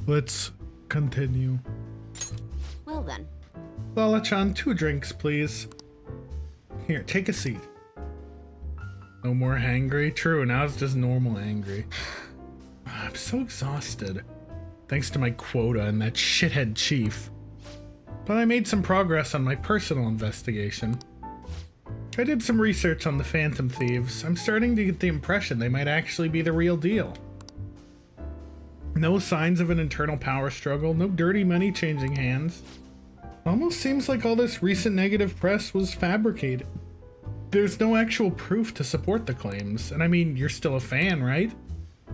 Let's continue. Well then. Lala-chan, 2 drinks, please. Here, take a seat. No more hangry? True, now it's just normal angry. I'm so exhausted. Thanks to my quota and that shithead chief. But I made some progress on my personal investigation. I did some research on the Phantom Thieves. I'm starting to get the impression they might actually be the real deal. No signs of an internal power struggle, no dirty money changing hands. Almost seems like all this recent negative press was fabricated. There's no actual proof to support the claims, and I mean, you're still a fan, right?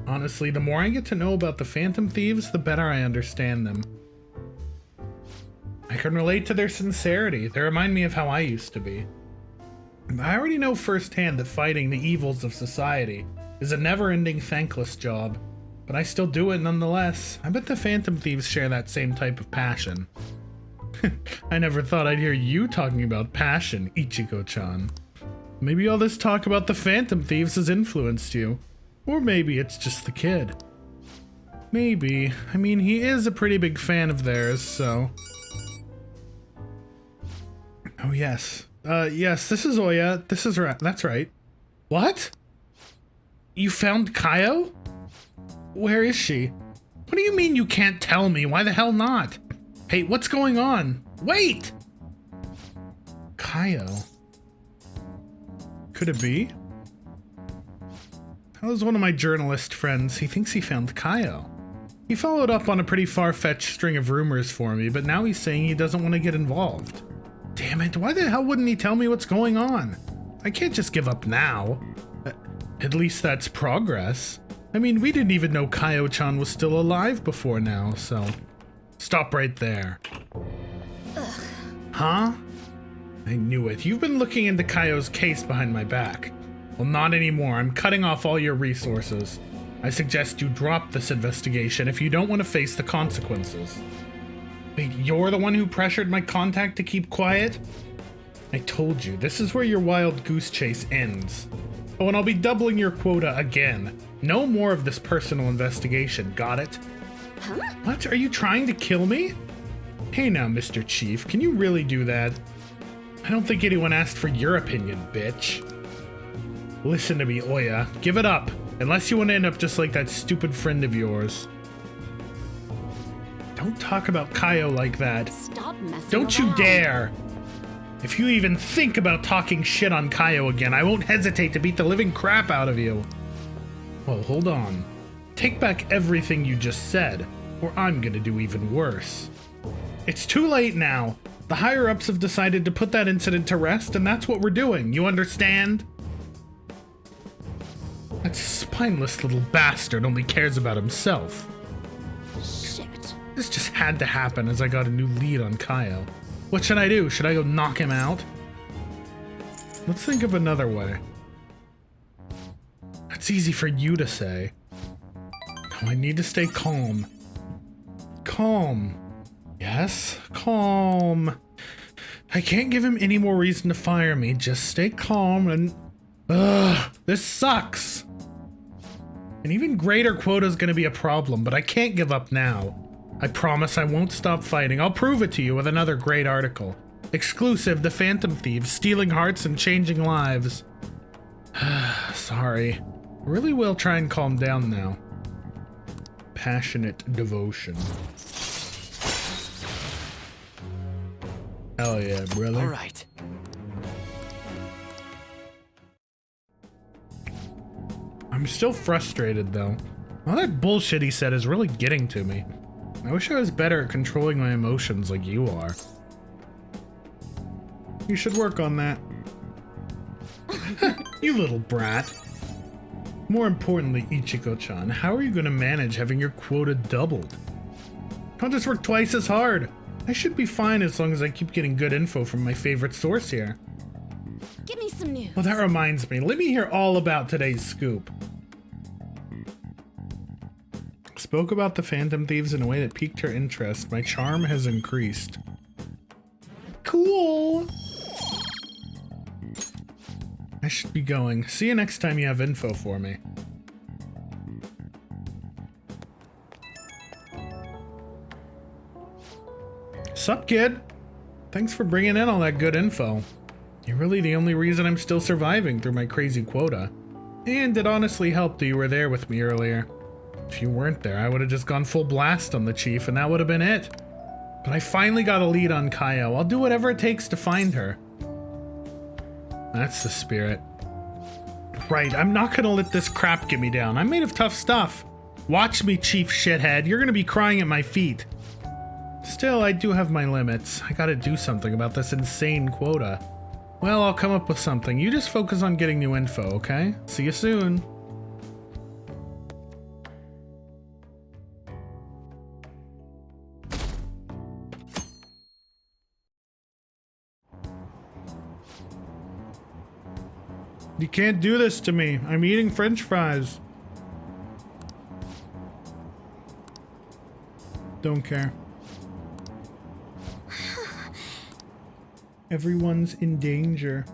Honestly, the more I get to know about the Phantom Thieves, the better I understand them. I can relate to their sincerity. They remind me of how I used to be. I already know firsthand that fighting the evils of society is a never-ending thankless job, but I still do it nonetheless. I bet the Phantom Thieves share that same type of passion. I never thought I'd hear you talking about passion, Ichigo-chan. Maybe all this talk about the Phantom Thieves has influenced you. Or maybe it's just the kid. Maybe. I mean, he is a pretty big fan of theirs, so... Oh, yes. Yes, this is Oya. This is right. That's right. What? You found Kaio? Where is she? What do you mean you can't tell me? Why the hell not? Hey, what's going on? Wait! Kaio? Could it be? That was one of my journalist friends. He thinks he found Kaio. He followed up on a pretty far-fetched string of rumors for me, but now he's saying he doesn't want to get involved. Damn it, why the hell wouldn't he tell me what's going on? I can't just give up now. At least that's progress. I mean, we didn't even know Kaio-chan was still alive before now, so... Stop right there. Ugh. Huh? I knew it. You've been looking into Kaio's case behind my back. Well, not anymore. I'm cutting off all your resources. I suggest you drop this investigation if you don't want to face the consequences. Wait, you're the one who pressured my contact to keep quiet? I told you, this is where your wild goose chase ends. Oh, and I'll be doubling your quota again. No more of this personal investigation, got it? Huh? What? Are you trying to kill me? Hey now, Mr. Chief, can you really do that? I don't think anyone asked for your opinion, bitch. Listen to me, Oya. Give it up. Unless you want to end up just like that stupid friend of yours. Don't talk about Kaio like that. Stop messing Don't you around. dare! If you even think about talking shit on Kaio again, I won't hesitate to beat the living crap out of you. Well, hold on. Take back everything you just said, or I'm gonna do even worse. It's too late now. The higher-ups have decided to put that incident to rest, and that's what we're doing. You understand? That spineless little bastard only cares about himself. Shit. This just had to happen as I got a new lead on Kaio. What should I do? Should I go knock him out? Let's think of another way. That's easy for you to say. Oh, I need to stay calm. Calm. Yes, calm. I can't give him any more reason to fire me. Just stay calm and... Ugh, this sucks. An even greater quota is going to be a problem, but I can't give up now. I promise I won't stop fighting. I'll prove it to you with another great article. Exclusive, the Phantom Thieves, stealing hearts and changing lives. Sorry. I really will try and calm down now. Passionate devotion. Hell yeah, brother. All right. I'm still frustrated, though. All that bullshit he said is really getting to me. I wish I was better at controlling my emotions like you are. You should work on that. You little brat. More importantly, Ichigo-chan, how are you going to manage having your quota doubled? I'll just work twice as hard. I should be fine as long as I keep getting good info from my favorite source here. Give me some news. Well, that reminds me. Let me hear all about today's scoop. Spoke about the Phantom Thieves in a way that piqued her interest. My charm has increased. Cool! I should be going. See you next time you have info for me. Sup, kid? Thanks for bringing in all that good info. You're really the only reason I'm still surviving through my crazy quota. And it honestly helped that you were there with me earlier. If you weren't there, I would have just gone full blast on the chief and that would have been it. But I finally got a lead on Kaio. I'll do whatever it takes to find her. That's the spirit. Right, I'm not gonna let this crap get me down. I'm made of tough stuff. Watch me, chief shithead. You're gonna be crying at my feet. Still, I do have my limits. I gotta do something about this insane quota. Well, I'll come up with something. You just focus on getting new info, okay? See you soon. You can't do this to me. I'm eating French fries. Don't care. Everyone's in danger.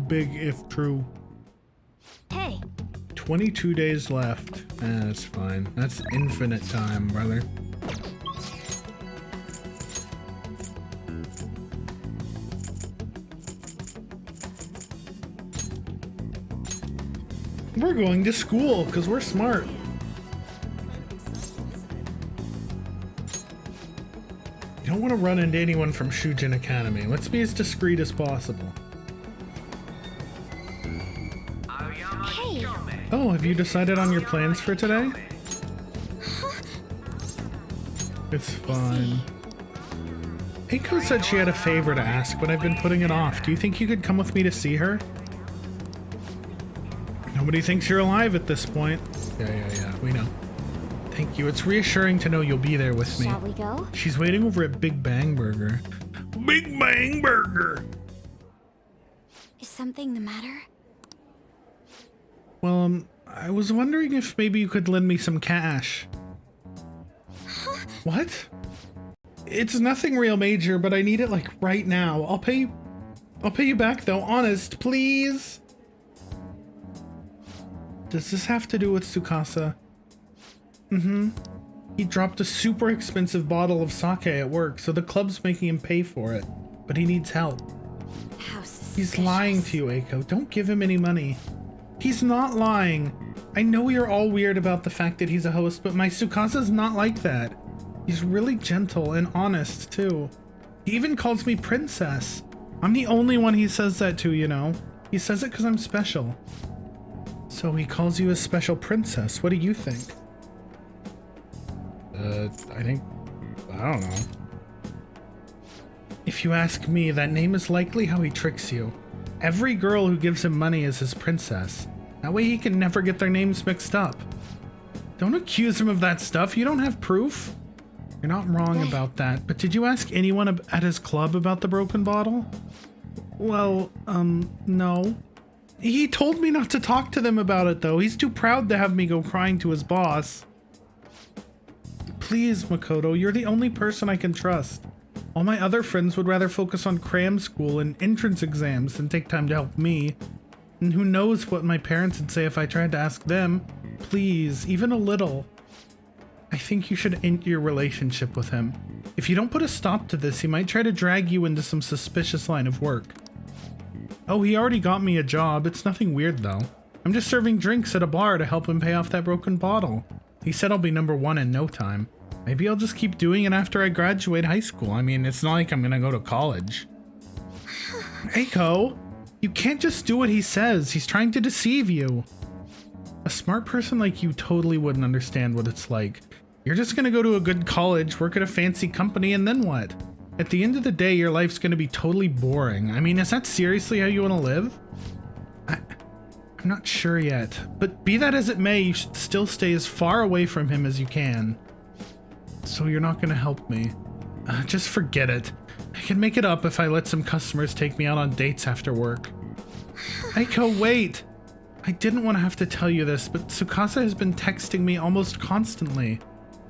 Big if true. Hey. 22 days left. That's fine. That's infinite time, brother. We're going to school because we're smart. You don't want to run into anyone from Shujin Academy. Let's be as discreet as possible. Hey. Oh, have you decided on your plans for today? It's fine. Eiko said she had a favor to ask, but I've been putting it off. Do you think you could come with me to see her? Nobody thinks you're alive at this point. Yeah, we know. Thank you. It's reassuring to know you'll be there with me. Shall we go? She's waiting over at Big Bang Burger. Big Bang Burger! Is something the matter? Well, I was wondering if maybe you could lend me some cash. What? It's nothing real major, but I need it like right now. I'll pay you back though, honest, please. Does this have to do with Tsukasa? Mm-hmm. He dropped a super expensive bottle of sake at work, so the club's making him pay for it. But he needs help. How suspicious. He's lying to you, Eiko. Don't give him any money. He's not lying. I know you're all weird about the fact that he's a host, but my Tsukasa's not like that. He's really gentle and honest, too. He even calls me princess. I'm the only one he says that to, you know. He says it because I'm special. So he calls you a special princess. What do you think? I don't know. If you ask me, that name is likely how he tricks you. Every girl who gives him money is his princess. That way he can never get their names mixed up. Don't accuse him of that stuff. You don't have proof. You're not wrong about that, but did you ask anyone at his club about the broken bottle? Well, no. He told me not to talk to them about it, though. He's too proud to have me go crying to his boss. Please, Makoto, you're the only person I can trust. All my other friends would rather focus on cram school and entrance exams than take time to help me. And who knows what my parents would say if I tried to ask them. Please, even a little. I think you should end your relationship with him. If you don't put a stop to this, he might try to drag you into some suspicious line of work. Oh, he already got me a job. It's nothing weird, though. I'm just serving drinks at a bar to help him pay off that broken bottle. He said I'll be #1 in no time. Maybe I'll just keep doing it after I graduate high school. I mean, it's not like I'm gonna go to college. Eiko, you can't just do what he says. He's trying to deceive you. A smart person like you totally wouldn't understand what it's like. You're just gonna go to a good college, work at a fancy company, and then what? At the end of the day, your life's gonna be totally boring. I mean, is that seriously how you wanna live? I'm not sure yet, but be that as it may, you should still stay as far away from him as you can. So you're not gonna help me. Just forget it. I can make it up if I let some customers take me out on dates after work. Eiko, wait! I didn't want to have to tell you this, but Tsukasa has been texting me almost constantly.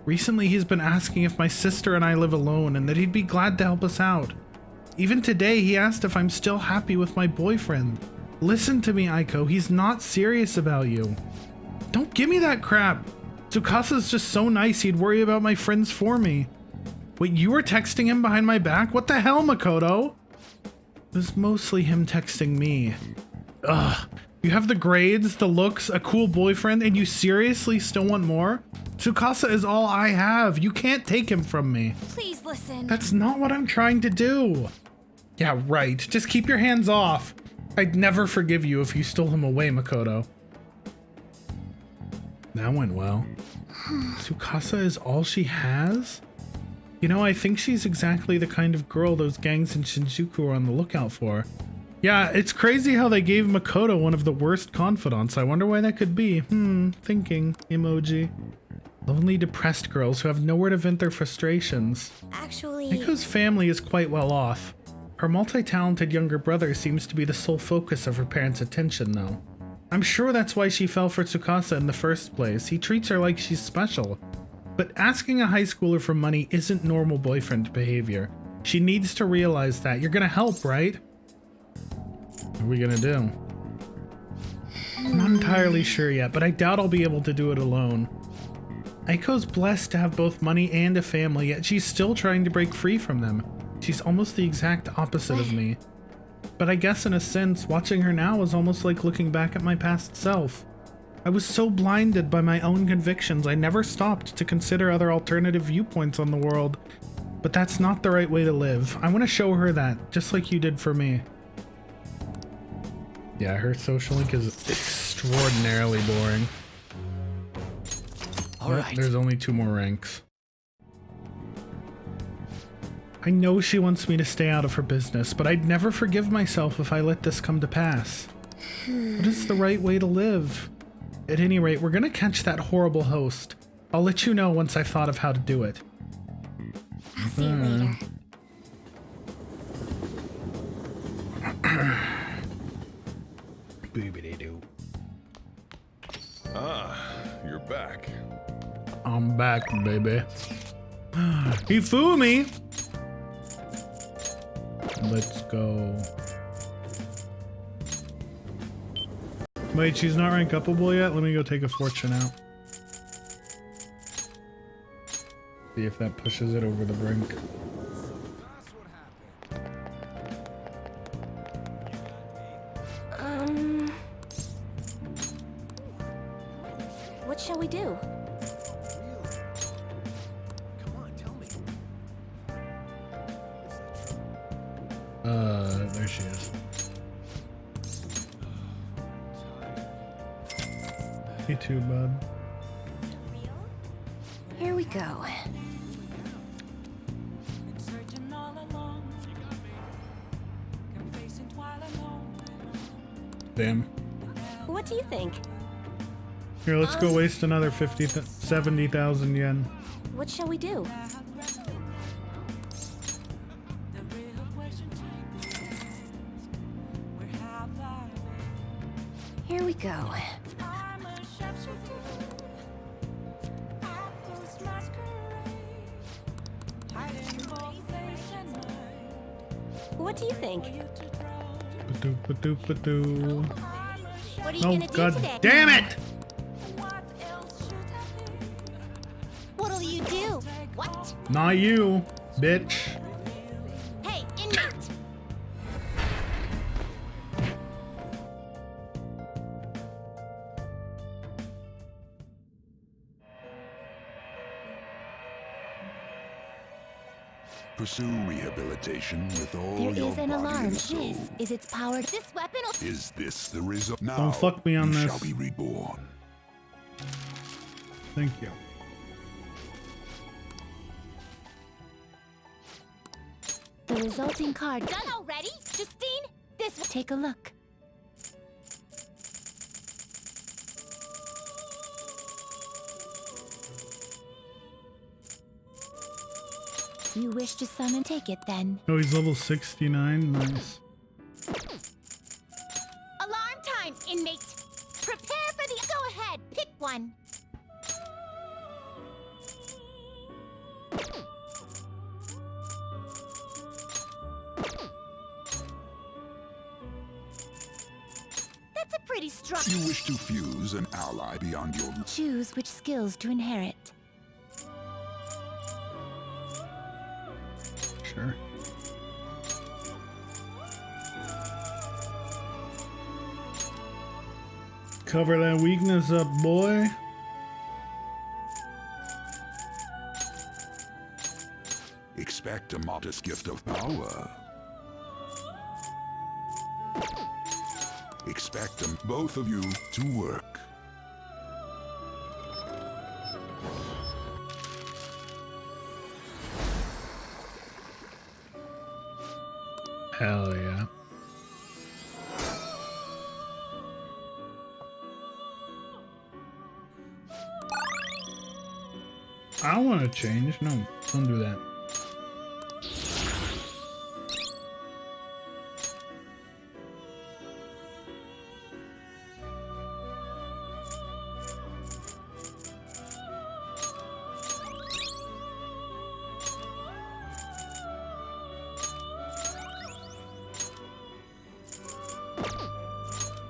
Recently, he's been asking if my sister and I live alone and that he'd be glad to help us out. Even today, he asked if I'm still happy with my boyfriend. Listen to me, Eiko. He's not serious about you. Don't give me that crap. Tsukasa's just so nice, he'd worry about my friends for me. Wait, you were texting him behind my back? What the hell, Makoto? It was mostly him texting me. Ugh. You have the grades, the looks, a cool boyfriend, and you seriously still want more? Tsukasa is all I have. You can't take him from me. Please listen. That's not what I'm trying to do. Yeah, right. Just keep your hands off. I'd never forgive you if you stole him away, Makoto. That went well. Tsukasa is all she has? You know, I think she's exactly the kind of girl those gangs in Shinjuku are on the lookout for. Yeah, it's crazy how they gave Makoto one of the worst confidants. I wonder why that could be. Thinking. Emoji. Lonely, depressed girls who have nowhere to vent their frustrations. Actually... Miko's family is quite well off. Her multi-talented younger brother seems to be the sole focus of her parents' attention, though. I'm sure that's why she fell for Tsukasa in the first place. He treats her like she's special. But asking a high schooler for money isn't normal boyfriend behavior. She needs to realize that. You're gonna help, right? What are we gonna do? I'm not entirely sure yet, but I doubt I'll be able to do it alone. Aiko's blessed to have both money and a family, yet she's still trying to break free from them. She's almost the exact opposite of me. But I guess in a sense, watching her now is almost like looking back at my past self. I was so blinded by my own convictions, I never stopped to consider other alternative viewpoints on the world. But that's not the right way to live. I want to show her that, just like you did for me. Yeah, her social link is extraordinarily boring. Alright. There's only 2 more ranks. I know she wants me to stay out of her business, but I'd never forgive myself if I let this come to pass. What is the right way to live? At any rate, we're gonna catch that horrible host. I'll let you know once I've thought of how to do it. I'll see you later. Boobity-doo. You're back. I'm back, baby. He fooled me. Let's go. Wait, she's not rank upable yet? Let me go take a fortune out. See if that pushes it over the brink. What shall we do? There she is. You too, bud. Here we go. Damn. What do you think? Here, let's go waste another 70,000 yen. What shall we do? Here we go. What do you think? Ba-doo. What are you Oh, gonna do god today? damn it! What'll you do? What? Not you, bitch. Hey, inmate! Pursue rehabilitation with all There your is an body alarm. and soul. This is its power. This weapon will... Is this the result? Now Don't fuck me on you this. shall be reborn. Thank you. The resulting card. Done already? Justine? This will take a look. You wish to summon? Take it then. Oh, he's level 69. Nice. Alarm time, inmate! Prepare for the... Go ahead, pick one. That's a pretty strong You wish to fuse an ally beyond your... Choose which skills to inherit. Sure. Cover that weakness up, boy. Expect a modest gift of power. Expect them, both of you, to work. Hell yeah. I don't want to change. No, don't do that.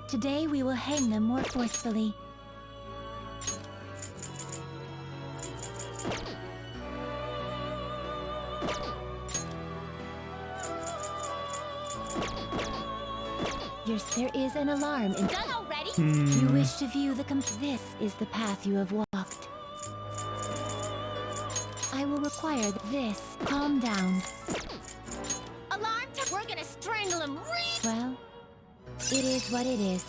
Today we will hang them more forcefully. Yes, there is an alarm in... Done already? You wish to view the This is the path you have walked. I will require this. Calm down. Alarm! We're gonna strangle him. Well, it is what it is.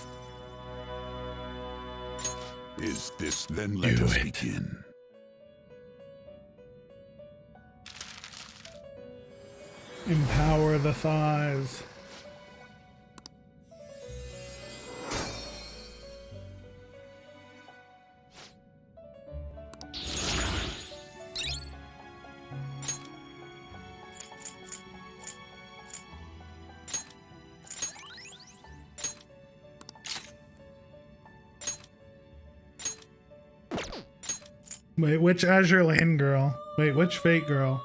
Is this then? Let us begin. Empower the thighs. Wait, which Azure Lane girl? Wait, which Fate girl?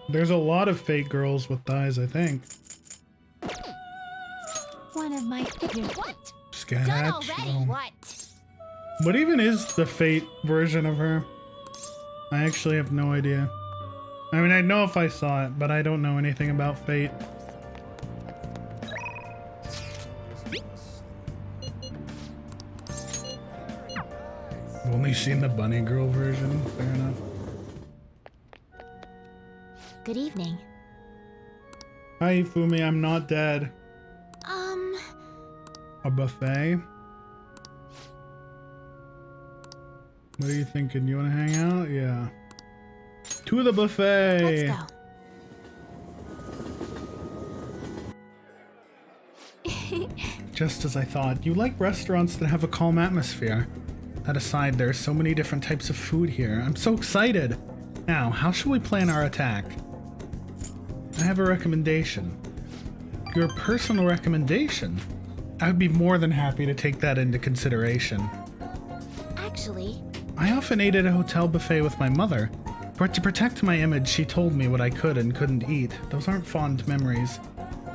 There's a lot of Fate girls with thighs, I think. One of my figures. What? Sketch. Done already. Oh. What? What even is the Fate version of her? I actually have no idea. I mean, I know if I saw it, but I don't know anything about Fate. I've only seen the Bunny Girl version. Fair enough. Good evening. Hi, Fumi. I'm not dead. A buffet? What are you thinking? You want to hang out? Yeah. To the buffet! Let's go. Just as I thought. You like restaurants that have a calm atmosphere. That aside, there are so many different types of food here. I'm so excited! Now, how shall we plan our attack? I have a recommendation. Your personal recommendation? I would be more than happy to take that into consideration. Actually, I often ate at a hotel buffet with my mother, but to protect my image, she told me what I could and couldn't eat. Those aren't fond memories.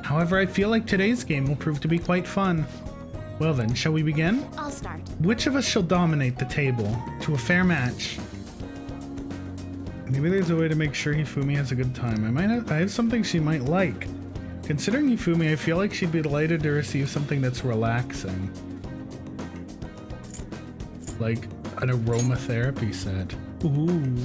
However, I feel like today's game will prove to be quite fun. Well then, shall we begin? I'll start. Which of us shall dominate the table to a fair match? Maybe there's a way to make sure Hifumi has a good time. I have something she might like. Considering Hifumi, I feel like she'd be delighted to receive something that's relaxing. Like an aromatherapy set. Ooh.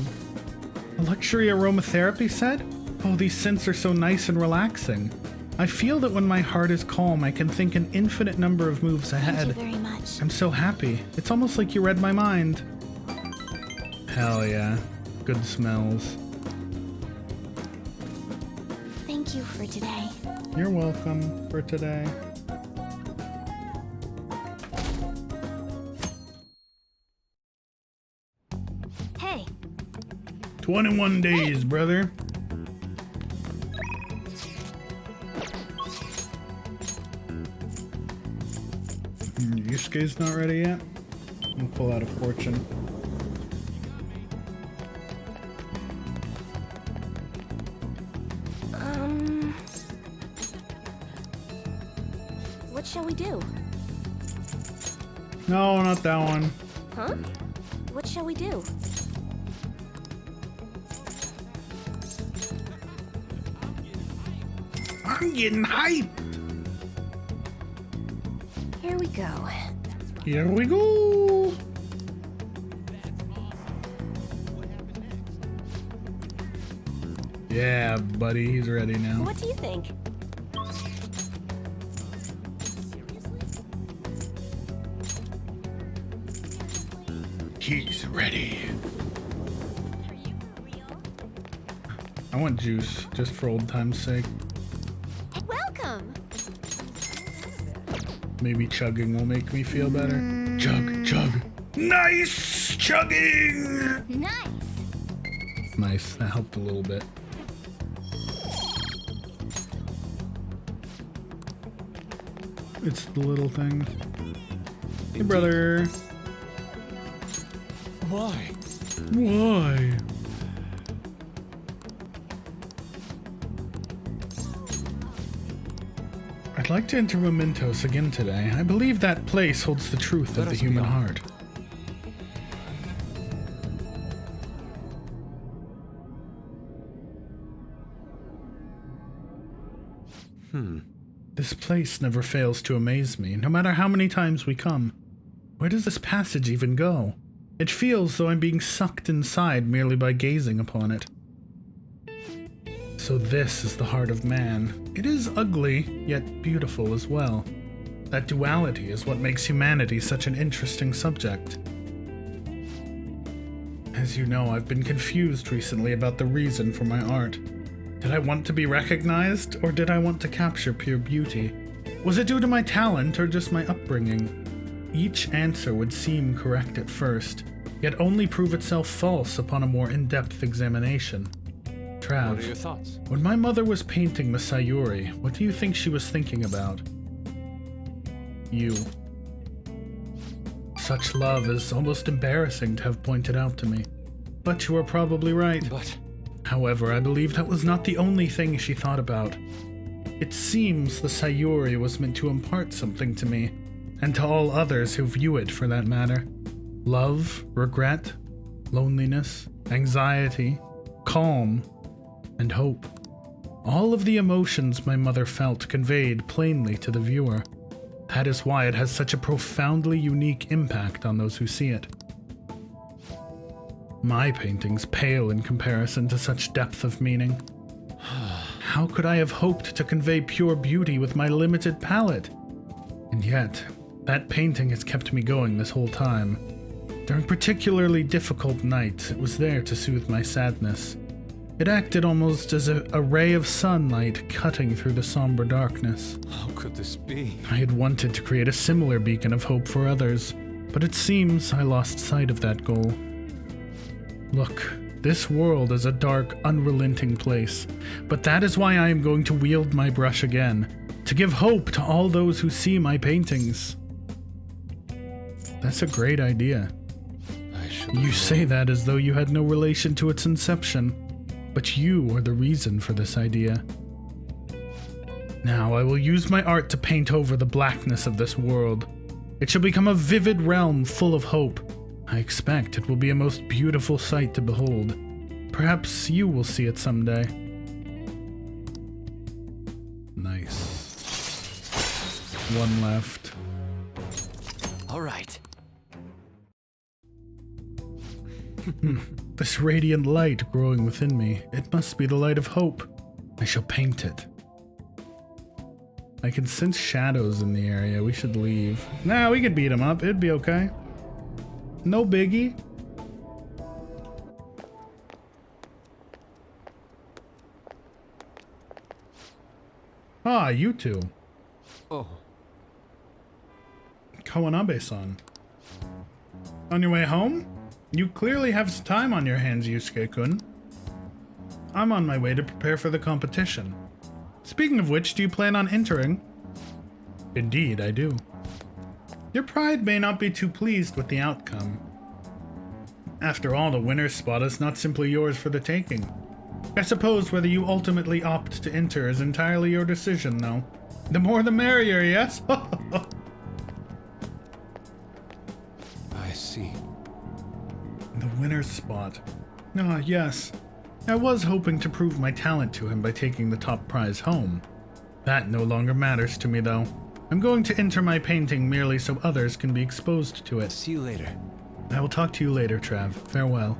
A luxury aromatherapy set? Oh, these scents are so nice and relaxing. I feel that when my heart is calm, I can think an infinite number of moves ahead. Thank you very much. I'm so happy. It's almost like you read my mind. Hell yeah. Good smells. Thank you for today. You're welcome for today. Hey, 21 days, brother. Yusuke's not ready yet. I'll pull out a fortune. What shall we do? No, not that one. Huh? What shall we do? I'm getting hype. Here we go. Here we go. Yeah, buddy, he's ready now. What do you think? He's ready. I want juice, just for old time's sake. Welcome. Maybe chugging will make me feel better. Chug, chug. Nice chugging! Nice. Nice, that helped a little bit. It's the little things. Hey, brother. Why? Why? I'd like to enter Mementos again today. I believe that place holds the truth of the human heart. This place never fails to amaze me, no matter how many times we come. Where does this passage even go? It feels though I'm being sucked inside merely by gazing upon it. So this is the heart of man. It is ugly, yet beautiful as well. That duality is what makes humanity such an interesting subject. As you know, I've been confused recently about the reason for my art. Did I want to be recognized, or did I want to capture pure beauty? Was it due to my talent, or just my upbringing? Each answer would seem correct at first, yet only prove itself false upon a more in-depth examination. Trav, What are your thoughts? when my mother was painting the Sayuri, what do you think she was thinking about? You. Such love is almost embarrassing to have pointed out to me. But you are probably right. But However, I believe that was not the only thing she thought about. It seems the Sayuri was meant to impart something to me, and to all others who view it for that matter. Love, regret, loneliness, anxiety, calm, and hope. All of the emotions my mother felt conveyed plainly to the viewer. That is why it has such a profoundly unique impact on those who see it. My paintings pale in comparison to such depth of meaning. How could I have hoped to convey pure beauty with my limited palette? And yet, that painting has kept me going this whole time. During particularly difficult nights, it was there to soothe my sadness. It acted almost as a ray of sunlight cutting through the somber darkness. how could this be? I had wanted to create a similar beacon of hope for others, but it seems I lost sight of that goal. Look, this world is a dark, unrelenting place, but that is why I am going to wield my brush again, to give hope to all those who see my paintings. That's a great idea. I should You say that as though you had no relation to its inception, but you are the reason for this idea. Now I will use my art to paint over the blackness of this world. It shall become a vivid realm full of hope. I expect it will be a most beautiful sight to behold. Perhaps you will see it someday. Nice. One left. All right. This radiant light growing within me, it must be the light of hope. I shall paint it. I can sense shadows in the area. We should leave. Nah, we could beat them up. It'd be okay. No biggie. Ah, you two. Oh, Kawanabe-san. On your way home? You clearly have some time on your hands, Yusuke-kun. I'm on my way to prepare for the competition. Speaking of which, do you plan on entering? Indeed, I do. Your pride may not be too pleased with the outcome. After all, the winner's spot is not simply yours for the taking. I suppose whether you ultimately opt to enter is entirely your decision, though. The more the merrier, yes? I see. The winner's spot. Ah, yes. I was hoping to prove my talent to him by taking the top prize home. That no longer matters to me, though. I'm going to enter my painting merely so others can be exposed to it. See you later. I will talk to you later, Trav. Farewell.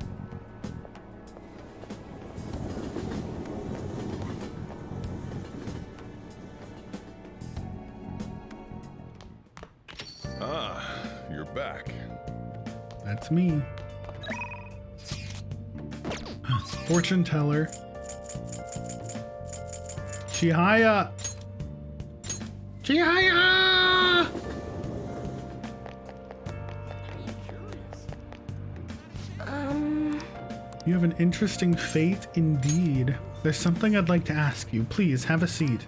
Ah, you're back. That's me. Fortune teller. Chihaya! Chihaya! You have an interesting fate indeed. There's something I'd like to ask you. Please, have a seat.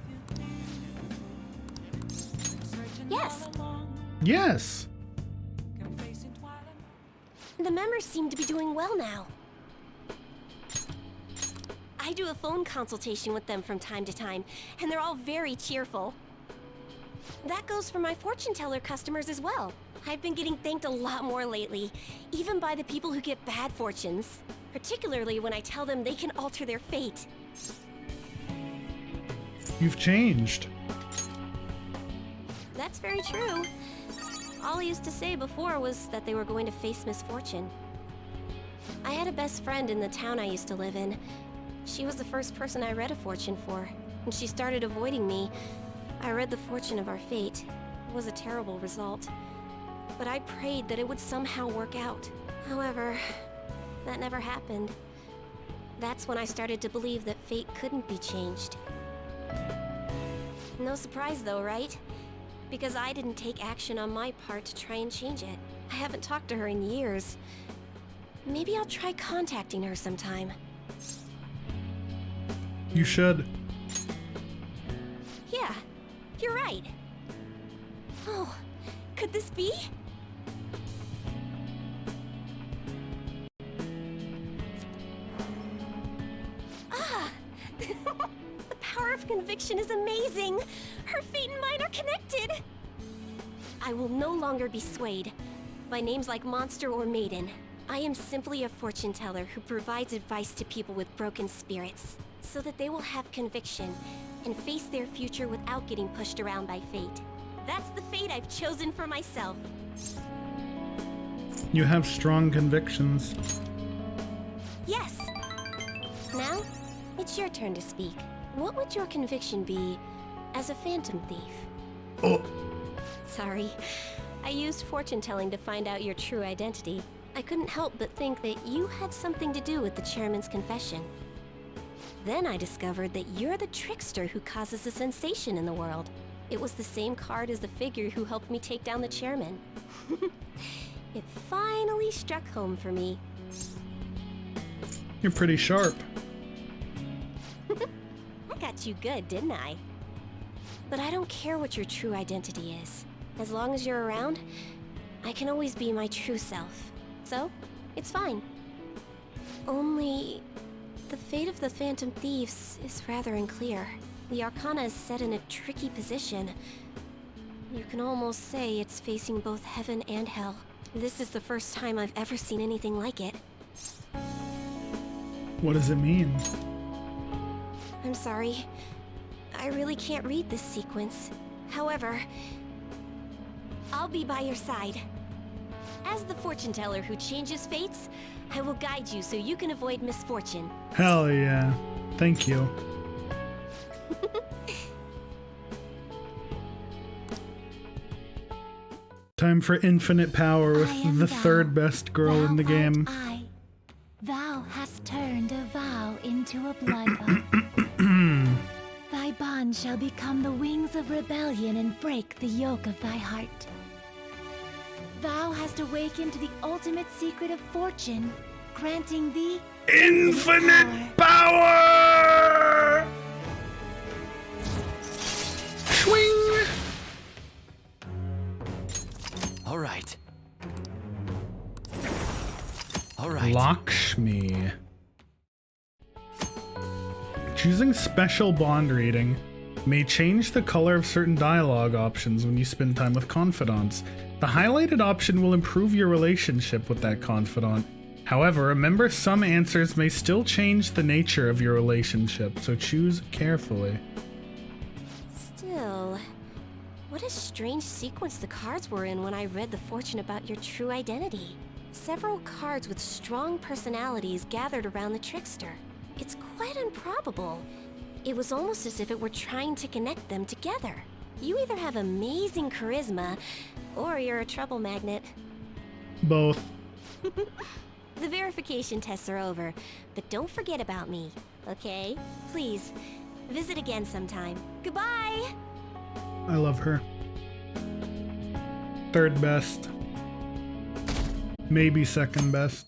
Yes. Yes! The members seem to be doing well now. I do a phone consultation with them from time to time, and they're all very cheerful. That goes for my fortune teller customers as well. I've been getting thanked a lot more lately, even by the people who get bad fortunes. Particularly when I tell them they can alter their fate. You've changed. That's very true. All I used to say before was that they were going to face misfortune. I had a best friend in the town I used to live in. She was the first person I read a fortune for. When she started avoiding me, I read the fortune of our fate. It was a terrible result. But I prayed that it would somehow work out. However, that never happened. That's when I started to believe that fate couldn't be changed. No surprise though, right? Because I didn't take action on my part to try and change it. I haven't talked to her in years. Maybe I'll try contacting her sometime. You should. Yeah, you're right. Oh, could this be? Ah! The power of conviction is amazing! Her fate and mine are connected! I will no longer be swayed by names like monster or maiden. I am simply a fortune teller who provides advice to people with broken spirits, so that they will have conviction and face their future without getting pushed around by fate. That's the fate I've chosen for myself. You have strong convictions. Yes! Now, it's your turn to speak. What would your conviction be as a phantom thief? Oh, Sorry, I used fortune telling to find out your true identity. I couldn't help but think that you had something to do with the chairman's confession. Then I discovered that you're the trickster who causes a sensation in the world. It was the same card as the figure who helped me take down the chairman. It finally struck home for me. you're pretty sharp. I got you good, didn't I? But I don't care what your true identity is. As long as you're around, I can always be my true self. So, it's fine. Only, the fate of the Phantom Thieves is rather unclear. The Arcana is set in a tricky position. You can almost say it's facing both heaven and hell. This is the first time I've ever seen anything like it. What does it mean? I'm sorry. I really can't read this sequence. However, I'll be by your side. As the fortune teller who changes fates, I will guide you so you can avoid misfortune. Hell yeah. Thank you. Time for infinite power I with am the thou, third best girl in the thou art game. I. Thou hast turned a vow into a blood oath. Thy bond shall become the wings of rebellion and break the yoke of thy heart. Thou hast awakened the ultimate secret of fortune, granting thee Infinite power! Swing! All right. All right. Lakshmi. Choosing special bond reading may change the color of certain dialogue options when you spend time with confidants. The highlighted option will improve your relationship with that confidant. However, remember some answers may still change the nature of your relationship, so choose carefully. Still, what a strange sequence the cards were in when I read the fortune about your true identity. Several cards with strong personalities gathered around the trickster. It's quite improbable. It was almost as if it were trying to connect them together. You either have amazing charisma, or you're a trouble magnet. Both. The verification tests are over, but don't forget about me, okay? Please, visit again sometime. Goodbye! I love her. Third best. Maybe second best.